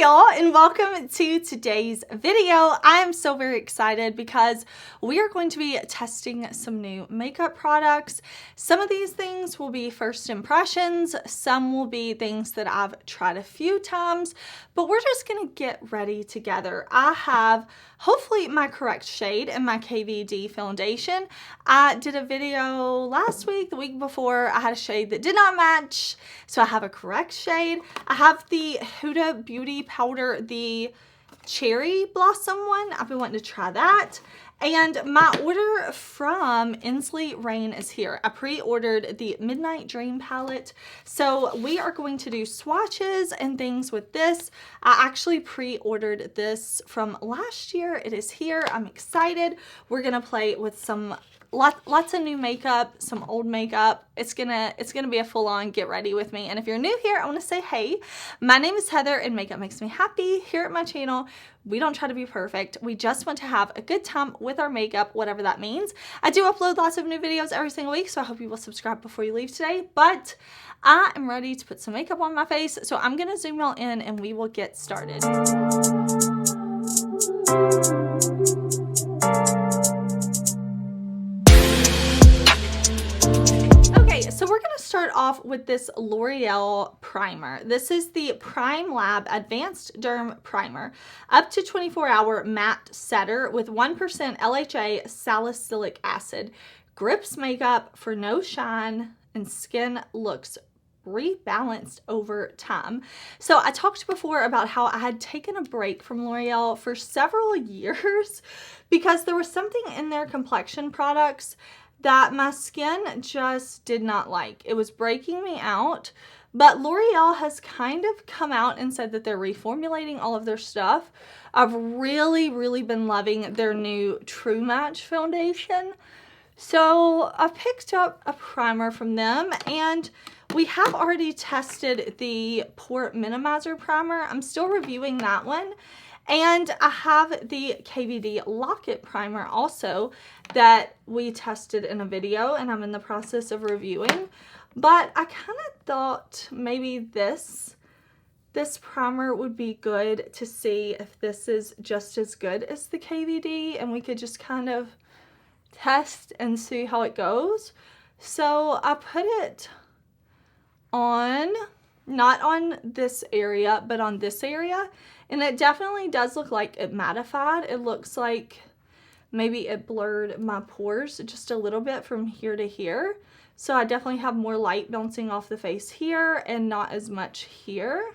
y'all, and welcome to today's video. I am so very excited because we are going to be testing some new makeup products. Some of these things will be first impressions, some will be things that I've tried a few times, but we're just gonna get ready together. I have hopefully my correct shade in my KVD foundation. I did a video last week, the week before, I had a shade that did not match, so I have a correct shade. I have the Huda Beauty powder, the cherry blossom one. I've been wanting to try that. And my order from Ensley Rain is here. I pre-ordered the Midnight Dream palette. So we are going to do swatches and things with this. I actually pre-ordered this from last year. It is here. I'm excited. We're gonna play with some lots of new makeup, some old makeup. It's gonna be a full-on get ready with me. And if you're new here, I want to say hey, my name is Heather and makeup makes me happy. Here at my channel, we don't try to be perfect. We just want to have a good time with our makeup, whatever that means. I do upload lots of new videos every single week, so I hope you will subscribe before you leave today. But I am ready to put some makeup on my face, so I'm gonna zoom y'all in and we will get started. So we're going to start off with this L'Oreal primer. This is the Prime Lab Advanced Derm Primer, up to 24-hour matte setter with 1% LHA salicylic acid. Grips makeup for no shine and skin looks rebalanced over time. So I talked before about how I had taken a break from L'Oreal for several years because there was something in their complexion products that my skin just did not like. It was breaking me out, but L'Oreal has kind of come out and said that they're reformulating all of their stuff. I've really been loving their new True Match foundation. So I picked up a primer from them, and we have already tested the Pore Minimizer primer. I'm still reviewing that one. And I have the KVD Lock-It primer also that we tested in a video and I'm in the process of reviewing. But I kind of thought maybe this primer would be good to see if this is just as good as the KVD and we could just kind of test and see how it goes. So I put it on, not on this area, but on this area. And it definitely does look like it mattified. It looks like maybe it blurred my pores just a little bit from here to here. So I definitely have more light bouncing off the face here and not as much here.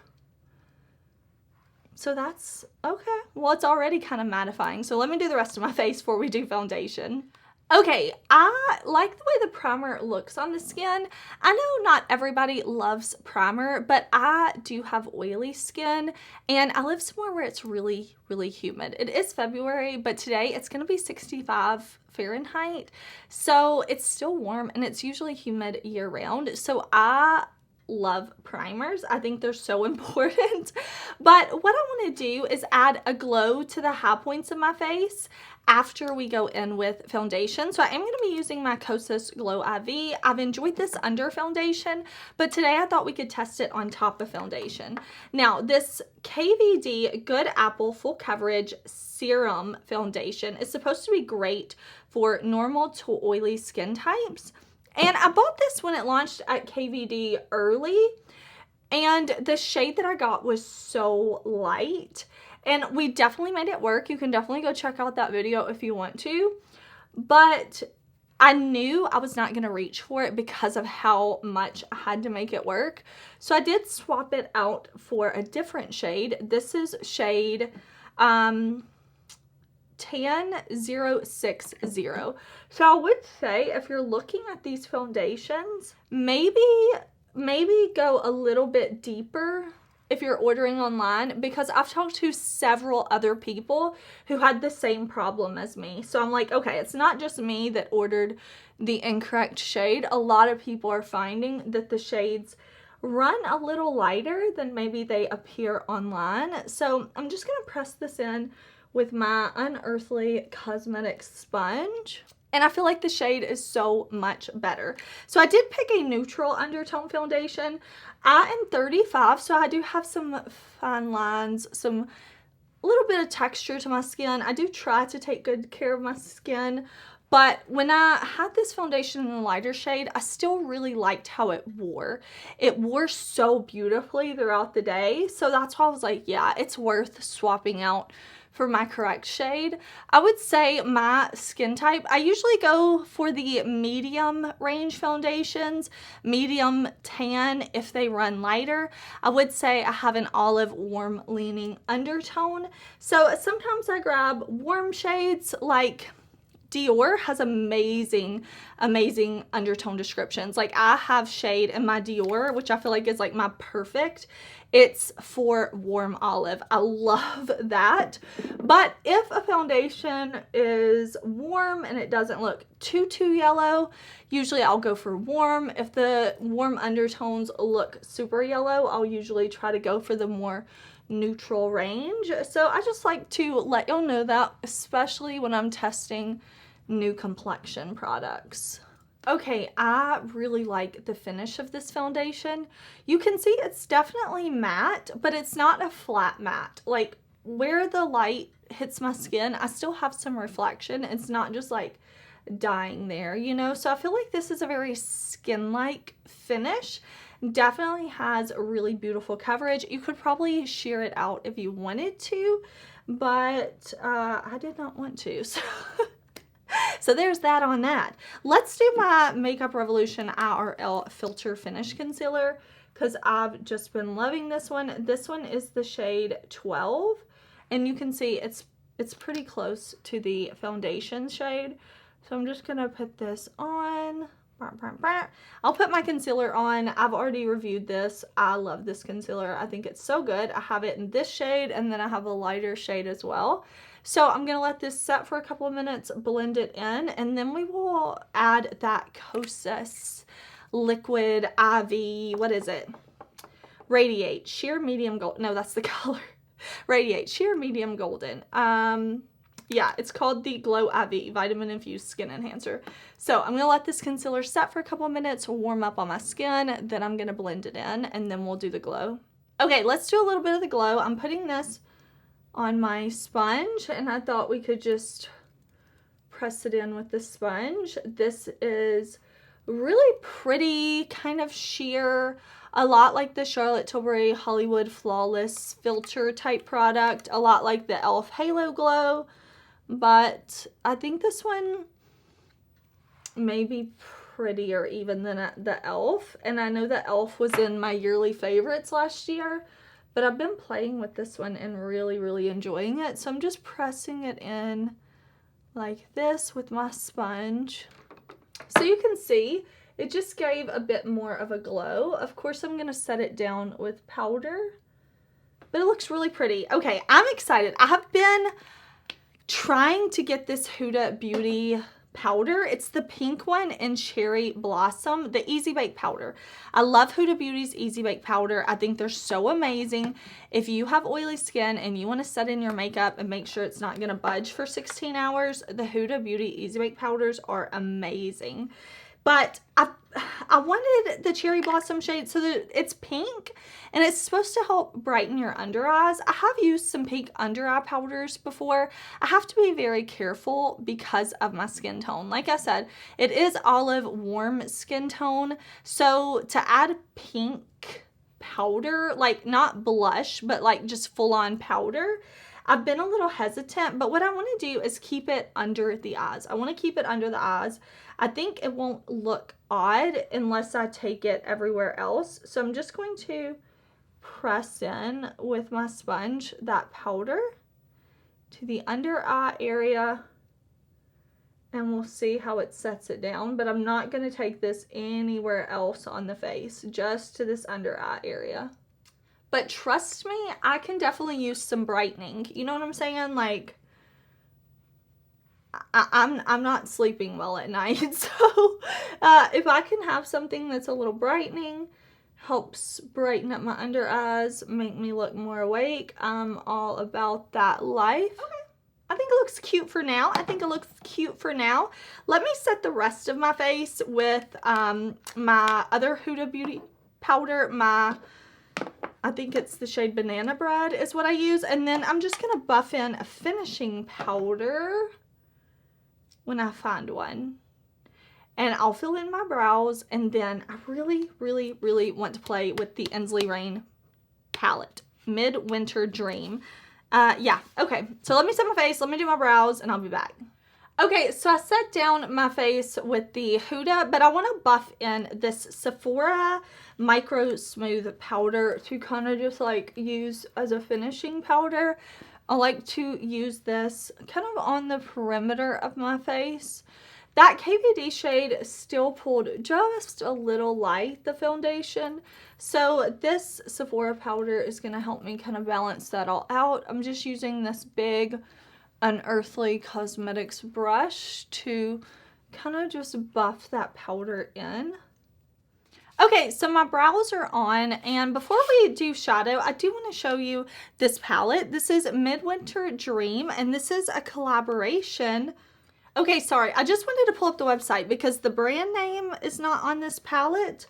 So that's okay. Well, it's already kind of mattifying. So let me do the rest of my face before we do foundation. Okay, I like the way the primer looks on the skin. I know not everybody loves primer, but I do have oily skin and I live somewhere where it's really humid. It is February, but today it's going to be 65 Fahrenheit. So it's still warm and it's usually humid year round. So I love primers. I think they're so important. But what I want to do is add a glow to the high points of my face after we go in with foundation. So I am going to be using my Kosas Glow IV. I've enjoyed this under foundation, but today I thought we could test it on top of foundation. Now, this KVD Good Apple Full Coverage Serum Foundation is supposed to be great for normal to oily skin types. And I bought this when it launched at KVD early, and the shade that I got was so light. And we definitely made it work. You can definitely go check out that video if you want to. But I knew I was not going to reach for it because of how much I had to make it work. So I did swap it out for a different shade. This is shade Tan 060. So I would say if you're looking at these foundations, maybe go a little bit deeper if you're ordering online, because I've talked to several other people who had the same problem as me. So I'm like, okay, it's not just me that ordered the incorrect shade. A lot of people are finding that the shades run a little lighter than maybe they appear online. So I'm just going to press this in with my Unearthly Cosmetics sponge. And I feel like the shade is so much better. So I did pick a neutral undertone foundation. I am 35, so I do have some fine lines, some little bit of texture to my skin. I do try to take good care of my skin. But when I had this foundation in a lighter shade, I still really liked how it wore. It wore so beautifully throughout the day. So that's why I was like, yeah, it's worth swapping out for my correct shade. I would say my skin type, I usually go for the medium range foundations, medium tan if they run lighter. I would say I have an olive warm leaning undertone. So sometimes I grab warm shades like Dior has amazing undertone descriptions. Like I have shade in my Dior, which I feel like is like my perfect. It's for warm olive. I love that. But if a foundation is warm and it doesn't look too yellow, usually I'll go for warm. If the warm undertones look super yellow, I'll usually try to go for the more neutral range. So I just like to let y'all know that, especially when I'm testing new complexion products. Okay, I really like the finish of this foundation. You can see it's definitely matte, but it's not a flat matte. Like where the light hits my skin, I still have some reflection. It's not just like dying there, you know? So I feel like this is a very skin-like finish. Definitely has a really beautiful coverage. You could probably sheer it out if you wanted to, but I did not want to, so there's that on that. Let's do my Makeup Revolution IRL Filter Finish Concealer because I've just been loving this one. This one is the shade 12, and you can see it's pretty close to the foundation shade. So I'm just gonna put this on. I'll put my concealer on. I've already reviewed this. I love this concealer. I think it's so good. I have it in this shade, and then I have a lighter shade as well. So I'm going to let this set for a couple of minutes, blend it in, and then we will add that Kosas Liquid IV, what is it? Radiate Sheer Medium Gold. No, that's the color. Radiate Sheer Medium Golden. Yeah, it's called the Glow IV Vitamin-Infused Skin Enhancer. So I'm going to let this concealer set for a couple of minutes, warm up on my skin, then I'm going to blend it in, and then we'll do the glow. Okay, let's do a little bit of the glow. I'm putting this on my sponge, and I thought we could just press it in with the sponge. This is really pretty, kind of sheer, a lot like the Charlotte Tilbury Hollywood Flawless filter type product, a lot like the e.l.f. Halo Glow, but I think this one may be prettier even than the e.l.f. And I know the e.l.f. was in my yearly favorites last year, but I've been playing with this one and really enjoying it. So I'm just pressing it in like this with my sponge. So you can see it just gave a bit more of a glow. Of course, I'm going to set it down with powder, but it looks really pretty. Okay, I'm excited. I have been trying to get this Huda Beauty powder. It's the pink one in Cherry Blossom, the Easy Bake powder. I love Huda Beauty's Easy Bake powder. I think they're so amazing. If you have oily skin and you want to set in your makeup and make sure it's not going to budge for 16 hours, the Huda Beauty Easy Bake powders are amazing. But I wanted the Cherry Blossom shade so that it's pink and it's supposed to help brighten your under eyes. I have used some pink under eye powders before. I have to be very careful because of my skin tone. Like I said, it is olive warm skin tone. So to add pink powder, like not blush, but like just full on powder, I've been a little hesitant, but what I want to do is keep it under the eyes. I want to keep it under the eyes. I think it won't look odd unless I take it everywhere else. So I'm just going to press in with my sponge that powder to the under eye area, and we'll see how it sets it down. But I'm not going to take this anywhere else on the face, just to this under eye area. But trust me, I can definitely use some brightening. You know what I'm saying? Like, I'm not sleeping well at night. So if I can have something that's a little brightening, helps brighten up my under eyes, make me look more awake, I'm all about that life. Okay. I think it looks cute for now. Let me set the rest of my face with my other Huda Beauty powder. I think it's the shade Banana Bread is what I use. And then I'm just going to buff in a finishing powder when I find one. And I'll fill in my brows. And then I really, really, really want to play with the Ensley Rain palette. Midwinter Dream. Yeah, okay. So let me set my face, let me do my brows, and I'll be back. Okay, so I set down my face with the Huda, but I want to buff in this Sephora Microsmooth powder to kind of just like use as a finishing powder. I like to use this kind of on the perimeter of my face. That KVD shade still pulled just a little light, the foundation. So this Sephora powder is going to help me kind of balance that all out. I'm just using this big Unearthly Cosmetics brush to kind of just buff that powder in. Okay, so my brows are on, and before we do shadow, I do want to show you this palette. This is Midwinter Dream, and this is a collaboration. Okay, sorry, I just wanted to pull up the website because the brand name is not on this palette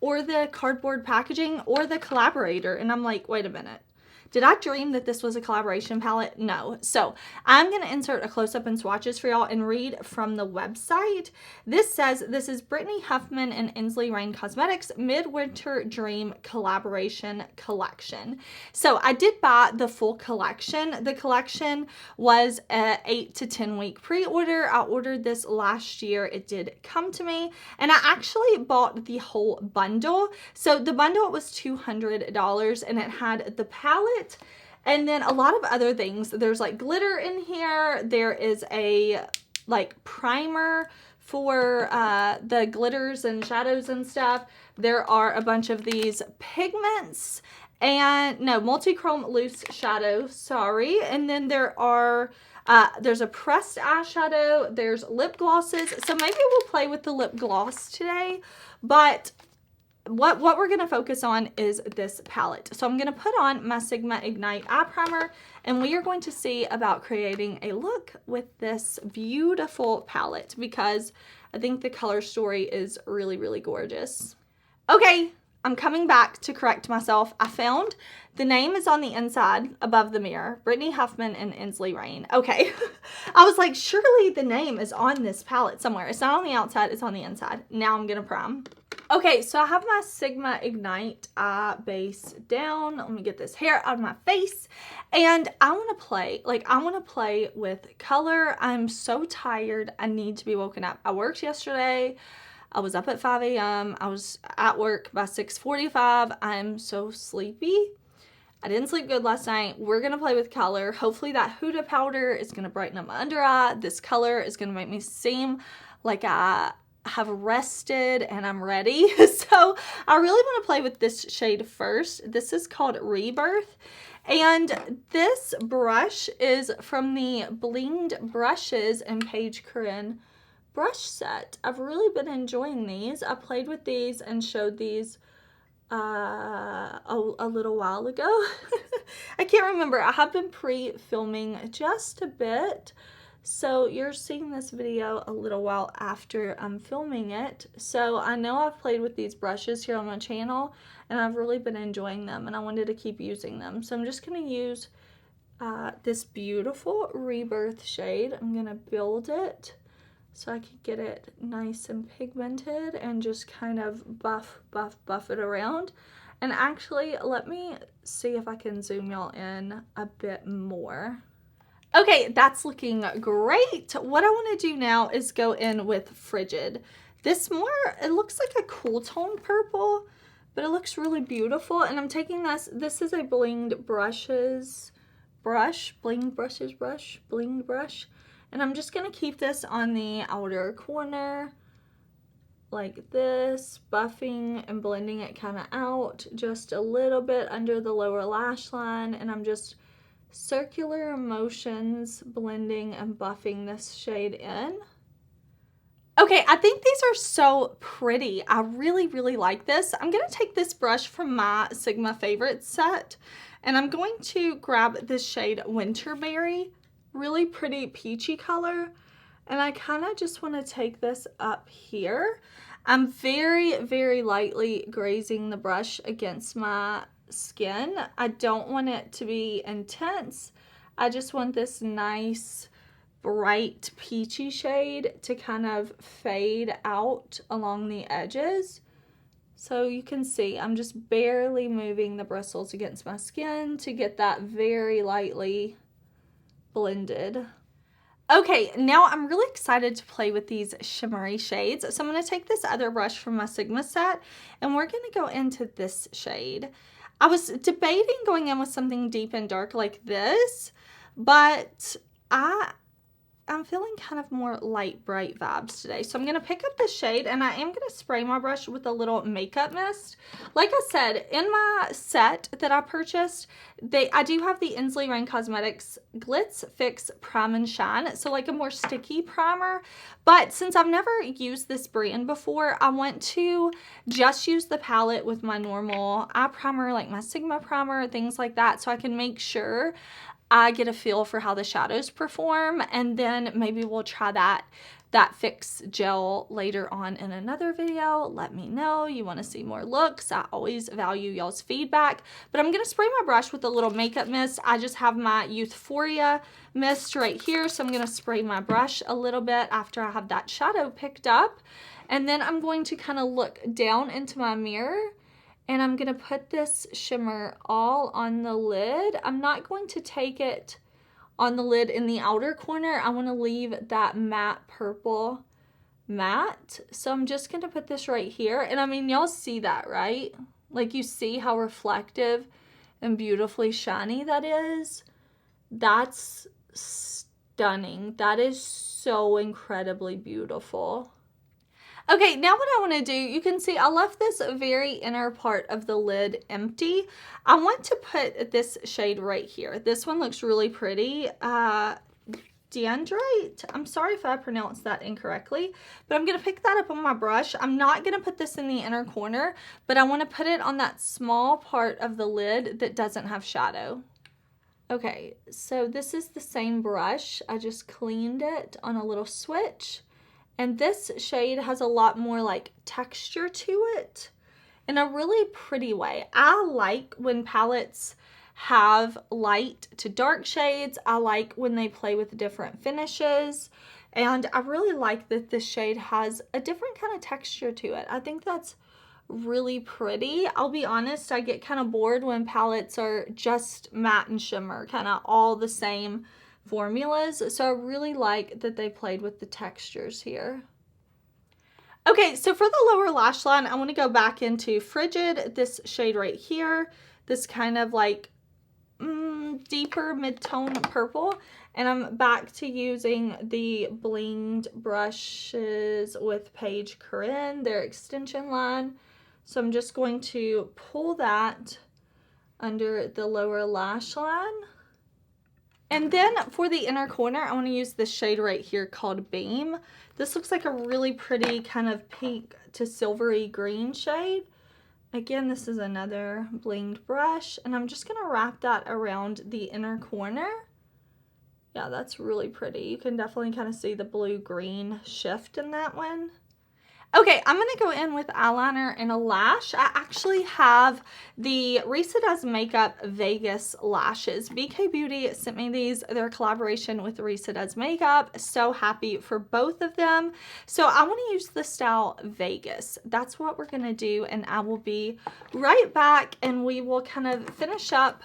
or the cardboard packaging or the collaborator. And I'm like, wait a minute. Did I dream that this was a collaboration palette? No. So I'm going to insert a close-up and swatches for y'all and read from the website. This says, this is Brittany Huffman and Ensley Rain Cosmetics Midwinter Dream Collaboration Collection. So I did buy the full collection. The collection was an 8 to 10 week pre-order. I ordered this last year. It did come to me, and I actually bought the whole bundle. So the bundle was $200, and it had the palette and then a lot of other things. There's like glitter in here. There is a like primer for the glitters and shadows and stuff. There are a bunch of these pigments and no, multi-chrome loose shadow, sorry. And then there are there's a pressed eyeshadow, there's lip glosses. So maybe we'll play with the lip gloss today, but what we're going to focus on is this palette. So I'm going to put on my Sigma Ignite Eye Primer, and we are going to see about creating a look with this beautiful palette because I think the color story is really, really gorgeous. Okay, I'm coming back to correct myself. I found the name is on the inside above the mirror. Brittany Huffman and Ensley Rain. Okay. I was like, surely the name is on this palette somewhere. It's not on the outside, it's on the inside. Now I'm going to prime. Okay, so I have my Sigma Ignite Eye Base down. Let me get this hair out of my face. And I want to play. I want to play with color. I'm so tired. I need to be woken up. I worked yesterday. I was up at 5 a.m. I was at work by 6:45. I'm so sleepy. I didn't sleep good last night. We're going to play with color. Hopefully that Huda powder is going to brighten up my under eye. This color is going to make me seem like I have rested and I'm ready. So I really want to play with this shade first. This is called Rebirth. And this brush is from the Blinged Brushes and Paige Corinne brush set. I've really been enjoying these. I played with these and showed these a little while ago. I can't remember. I have been pre-filming just a bit. So you're seeing this video a little while after I'm filming it. So I know I've played with these brushes here on my channel and I've really been enjoying them and I wanted to keep using them. So I'm just going to use this beautiful Rebirth shade. I'm going to build it so I can get it nice and pigmented and just kind of buff it around. And actually, let me see if I can zoom y'all in a bit more. Okay, that's looking great. What I want to do now is go in with Frigid. This it looks like a cool tone purple, but it looks really beautiful. And I'm taking this is a Blinged Brushes brush. And I'm just going to keep this on the outer corner like this, buffing and blending it kind of out just a little bit under the lower lash line. And I'm just circular motions blending and buffing this shade in. Okay, I think these are so pretty. I really, really like this. I'm going to take this brush from my Sigma Favorites set and I'm going to grab this shade Winterberry. really pretty peachy color. And I kind of just want to take this up here. I'm very, very lightly grazing the brush against my skin. I don't want it to be intense. I just want this nice, bright peachy shade to kind of fade out along the edges. So you can see I'm just barely moving the bristles against my skin to get that very lightly blended. Okay, now I'm really excited to play with these shimmery shades. So I'm going to take this other brush from my Sigma set, and we're going to go into this shade. I was debating going in with something deep and dark like this, but I'm feeling kind of more light, bright vibes today. So I'm going to pick up this shade, and I am going to spray my brush with a little makeup mist. Like I said, in my set that I purchased, I do have the Ensley Cosmetics Glitz Fix Prime and Shine. So like a more sticky primer. But since I've never used this brand before, I want to just use the palette with my normal eye primer, like my Sigma primer, things like that, so I can make sure I get a feel for how the shadows perform, and then maybe we'll try that fix gel later on in another video. Let me know you want to see more looks. I always value y'all's feedback, but I'm going to spray my brush with a little makeup mist. I just have my Euphoria mist right here, so I'm going to spray my brush a little bit after I have that shadow picked up, and then I'm going to kind of look down into my mirror. And I'm going to put this shimmer all on the lid. I'm not going to take it on the lid in the outer corner. I want to leave that matte purple matte. So I'm just going to put this right here. And I mean, y'all see that, right? Like, you see how reflective and beautifully shiny that is? That's stunning. That is so incredibly beautiful. Okay, now what I want to do, you can see I left this very inner part of the lid empty. I want to put this shade right here. This one looks really pretty. Deandrite. I'm sorry if I pronounced that incorrectly, but I'm going to pick that up on my brush. I'm not going to put this in the inner corner, but I want to put it on that small part of the lid that doesn't have shadow. Okay, so this is the same brush. I just cleaned it on a little switch. And this shade has a lot more like texture to it in a really pretty way. I like when palettes have light to dark shades. I like when they play with different finishes. And I really like that this shade has a different kind of texture to it. I think that's really pretty. I'll be honest, I get kind of bored when palettes are just matte and shimmer, kind of all the same formulas. So I really like that they played with the textures here. Okay, so for the lower lash line, I want to go back into Frigid, this shade right here, this kind of like deeper mid-tone purple, and I'm back to using the blinged brushes with Paige Corinne, their extension line. So I'm just going to pull that under the lower lash line. And then for the inner corner, I want to use this shade right here called Beam. This looks like a really pretty kind of pink to silvery green shade. Again, this is another blinged brush, and I'm just going to wrap that around the inner corner. Yeah, that's really pretty. You can definitely kind of see the blue-green shift in that one. Okay, I'm going to go in with eyeliner and a lash. I actually have the Risa Does Makeup Vegas lashes. BK Beauty sent me these. They're a collaboration with Risa Does Makeup. So happy for both of them. So I want to use the style Vegas. That's what we're going to do, and I will be right back, and we will kind of finish up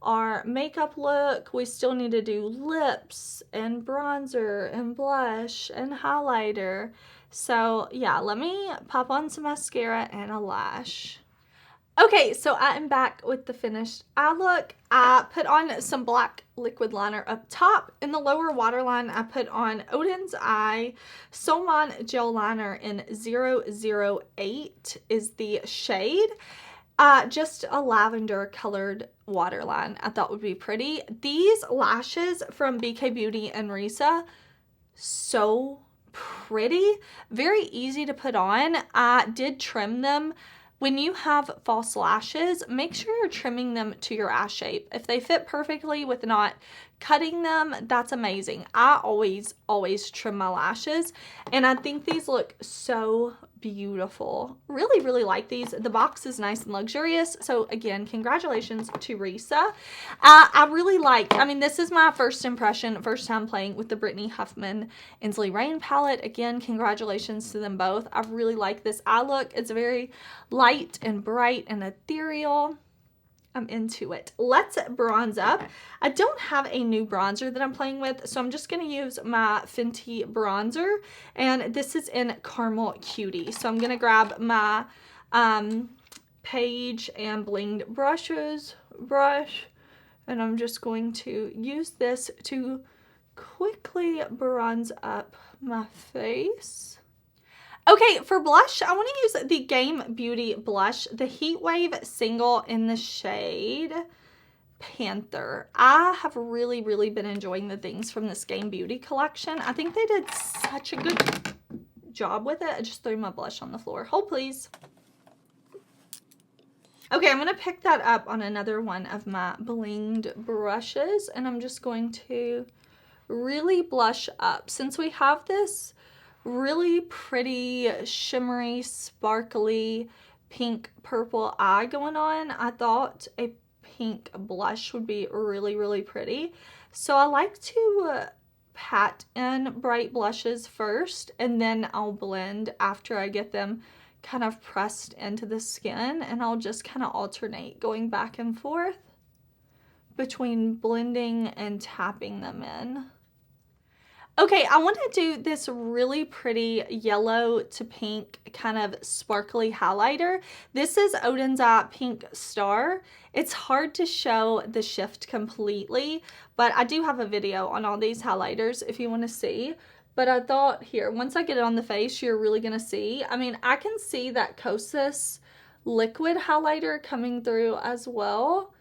our makeup look. We still need to do lips and bronzer and blush and highlighter. So yeah, let me pop on some mascara and a lash. Okay, so I am back with the finished eye look. I put on some black liquid liner up top. In the lower waterline, I put on Odin's Eye Solmon Gel Liner in 008 is the shade. Just a lavender colored waterline I thought would be pretty. These lashes from BK Beauty and Risa, so pretty, very easy to put on. I did trim them when you have false lashes, make sure you're trimming them to your ass shape. If they fit perfectly with not cutting them, that's amazing. I always trim my lashes, and I think these look so beautiful. Really like these. The box is nice and luxurious. So again, congratulations to Risa. I really like, I mean, this is my first impression, first time playing with the Brittany Huffman Ensley Rain palette. Again, congratulations to them both. I really like this eye look. It's very light and bright and ethereal. I'm into it. Let's bronze up. I don't have a new bronzer that I'm playing with, so I'm just going to use my Fenty bronzer, and this is in Caramel Cutie. So I'm going to grab my Page and Blinged brush, and I'm just going to use this to quickly bronze up my face. Okay, for blush, I want to use the Game Beauty blush, the Heat Wave single in the shade Panther. I have really been enjoying the things from this Game Beauty collection. I think they did such a good job with it. I just threw my blush on the floor. Hold, please. Okay, I'm going to pick that up on another one of my blinged brushes, and I'm just going to really blush up. Since we have this really pretty, shimmery, sparkly, pink, purple eye going on, I thought a pink blush would be really pretty. So I like to pat in bright blushes first, and then I'll blend after I get them kind of pressed into the skin, and I'll just kind of alternate going back and forth between blending and tapping them in. Okay, I want to do this really pretty yellow to pink kind of sparkly highlighter. This is Oden's Eye Pink Star. It's hard to show the shift completely, but I do have a video on all these highlighters if you want to see. But I thought, here, once I get it on the face, you're really going to see. I mean, I can see that Kosas liquid highlighter coming through as well.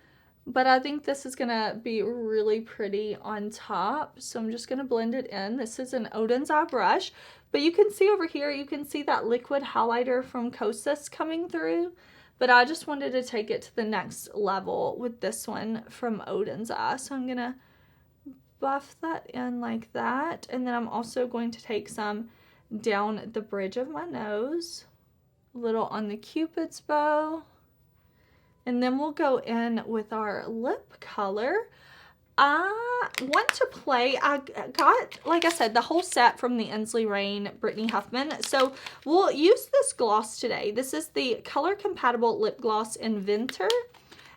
But I think this is going to be really pretty on top. So I'm just going to blend it in. This is an Oden's Eye brush. But you can see over here, you can see that liquid highlighter from Kosas coming through. But I just wanted to take it to the next level with this one from Oden's Eye. So I'm going to buff that in like that. And then I'm also going to take some down the bridge of my nose. A little on the Cupid's bow. And then we'll go in with our lip color. I want to play, I got, like I said, the whole set from the Ensley Rain Brittany Huffman. So we'll use this gloss today. This is the Color Compatible Lip Gloss Inventor.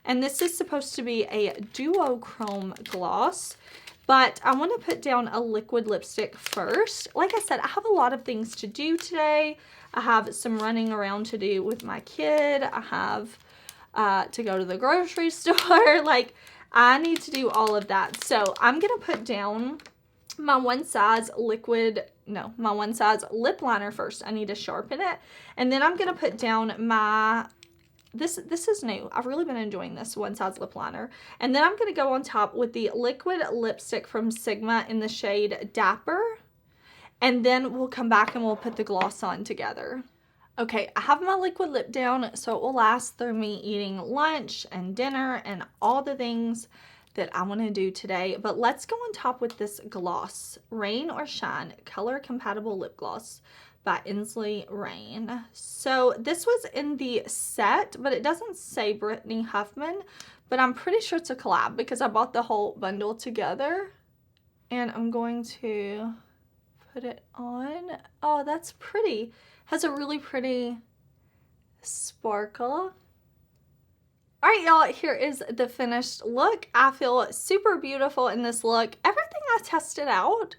And this is supposed to be a duochrome gloss. But I want to put down a liquid lipstick first. Like I said, I have a lot of things to do today. I have some running around to do with my kid. I have to go to the grocery store. Like, I need to do all of that. So I'm going to put down my one size lip liner first. I need to sharpen it. And then I'm going to put down my, this is new. I've really been enjoying this one size lip liner. And then I'm going to go on top with the liquid lipstick from Sigma in the shade Dapper. And then we'll come back and we'll put the gloss on together. Okay, I have my liquid lip down, so it will last through me eating lunch and dinner and all the things that I want to do today. But let's go on top with this gloss, Rain or Shine Color Compatible Lip Gloss by Ensley Rain. So this was in the set, but it doesn't say Brittany Huffman, but I'm pretty sure it's a collab because I bought the whole bundle together. And I'm going to put it on. Oh, that's pretty. Has a really pretty sparkle. All right, y'all, here is the finished look. I feel super beautiful in this look. Everything I tested out,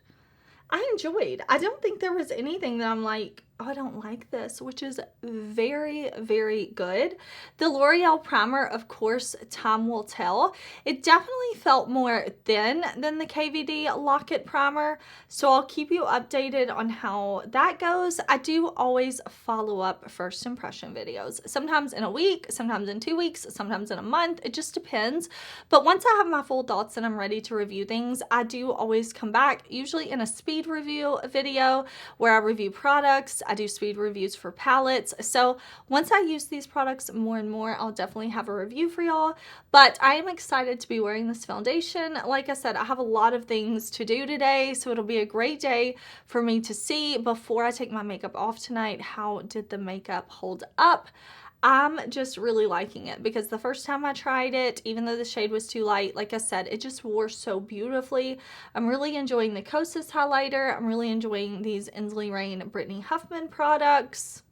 I enjoyed. I don't think there was anything that I'm like, oh, I don't like this, which is very good. The L'Oreal primer, of course, time will tell. It definitely felt more thin than the KVD Lock-It primer, so I'll keep you updated on how that goes. I do always follow up first impression videos, sometimes in a week, sometimes in 2 weeks, sometimes in a month. It just depends. But once I have my full thoughts and I'm ready to review things, I do always come back, usually in a speed review video where I review products. I do speed reviews for palettes. So once I use these products more and more, I'll definitely have a review for y'all. But I am excited to be wearing this foundation. Like I said, I have a lot of things to do today, so it'll be a great day for me to see before I take my makeup off tonight. How did the makeup hold up? I'm just really liking it because the first time I tried it, even though the shade was too light, like I said, it just wore so beautifully. I'm really enjoying the Kosas highlighter. I'm really enjoying these Ensley Brittany Huffman products.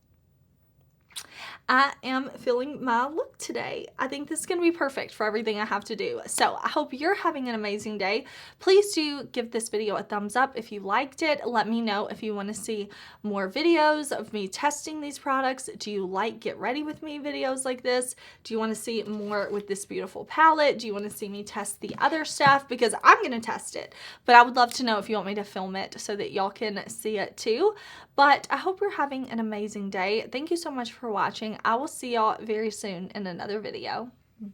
I am feeling my look today. I think this is going to be perfect for everything I have to do. So I hope you're having an amazing day. Please do give this video a thumbs up if you liked it. Let me know if you want to see more videos of me testing these products. Do you like get ready with me videos like this? Do you want to see more with this beautiful palette? Do you want to see me test the other stuff? Because I'm going to test it, but I would love to know if you want me to film it so that y'all can see it too. But I hope you're having an amazing day. Thank you so much for watching. I will see y'all very soon in another video.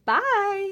Bye!